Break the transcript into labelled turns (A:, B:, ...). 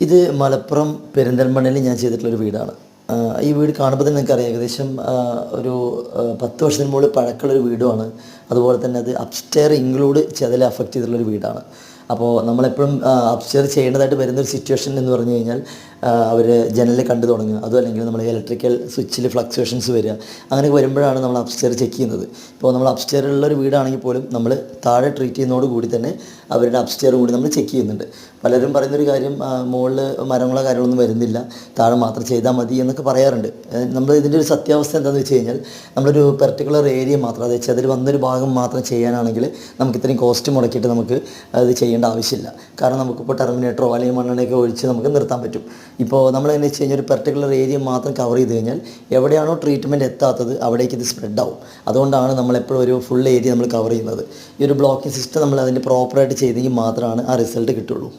A: ഇത് മലപ്പുറം പെരിന്തൽമണ്ണയിൽ ഞാൻ ചെയ്തിട്ടുള്ളൊരു വീടാണ്. ഈ വീട് കാണുമ്പോൾ തന്നെ നിങ്ങൾക്കറിയാം ഏകദേശം ഒരു 10 വർഷത്തിന് മുകളിൽ പഴക്കമുള്ളൊരു വീടുമാണ്. അതുപോലെ തന്നെ അത് അപ്സ്റ്റെയർ ഇൻക്ലൂഡ് അതിൽ അഫക്റ്റ് ചെയ്തിട്ടുള്ളൊരു വീടാണ്. അപ്പോൾ നമ്മളെപ്പോഴും അപ്സ്റ്റെയർ ചെയ്യേണ്ടതായിട്ട് വരുന്നൊരു സിറ്റുവേഷൻ എന്ന് പറഞ്ഞു കഴിഞ്ഞാൽ അവർ ജനൽ കണ്ടു തുടങ്ങുക, അതും അല്ലെങ്കിൽ നമ്മൾ ഇലക്ട്രിക്കൽ സ്വിച്ചിൽ ഫ്ലക്ച്വേഷൻസ് വരിക, അങ്ങനെയൊക്കെ വരുമ്പോഴാണ് നമ്മൾ അപ്സ്റ്റെയർ ചെക്ക് ചെയ്യുന്നത്. ഇപ്പോൾ നമ്മൾ അപ്സ്റ്റെയറുള്ളൊരു വീടാണെങ്കിൽ പോലും നമ്മൾ താഴെ ട്രീറ്റ് ചെയ്യുന്നതോട് കൂടി തന്നെ അവരുടെ അപ്സ്റ്റെയർ കൂടി നമ്മൾ ചെക്ക് ചെയ്യുന്നുണ്ട്. പലരും പറയുന്നൊരു കാര്യം മുകളിൽ മരങ്ങളോ കാര്യങ്ങളൊന്നും വരുന്നില്ല, താഴെ മാത്രം ചെയ്താൽ മതി എന്നൊക്കെ പറയാറുണ്ട്. നമ്മൾ ഇതിൻ്റെ ഒരു സത്യാവസ്ഥ എന്താണെന്ന് വെച്ച് കഴിഞ്ഞാൽ നമ്മളൊരു പെർട്ടിക്കുലർ ഏരിയ മാത്രം, അതായത് അതിൽ വന്നൊരു ഭാഗം മാത്രം ചെയ്യാനാണെങ്കിൽ നമുക്ക് ഇത്രയും കോസ്റ്റ് മുടക്കിയിട്ട് നമുക്ക് അത് ചെയ്യേണ്ട ആവശ്യമില്ല. കാരണം നമുക്കിപ്പോൾ ടെർമിനേറ്ററോ അല്ലെങ്കിൽ മണ്ണെണ്ണയൊക്കെ ഒഴിച്ച് നമുക്ക് നിർത്താൻ പറ്റും. ഇപ്പോൾ നമ്മൾ എന്നു വെച്ച് കഴിഞ്ഞാൽ ഒരു പെർട്ടിക്കുലർ ഏരിയ മാത്രം കവർ ചെയ്ത് കഴിഞ്ഞാൽ എവിടെയാണോ ട്രീറ്റ്മെൻറ്റ് എത്താത്തത് അവിടേക്ക് ഇത് സ്പ്രെഡ് ആവും. അതുകൊണ്ടാണ് നമ്മളെപ്പോഴും ഒരു ഫുൾ ഏരിയ നമ്മൾ കവർ ചെയ്യുന്നത്. ഈ ഒരു ബ്ലോക്കിംഗ് സിസ്റ്റം നമ്മൾ അതിൻ്റെ പ്രോപ്പറായിട്ട് ചെയ്തെങ്കിൽ മാത്രമാണ് ആ റിസൾട്ട് കിട്ടുള്ളൂ.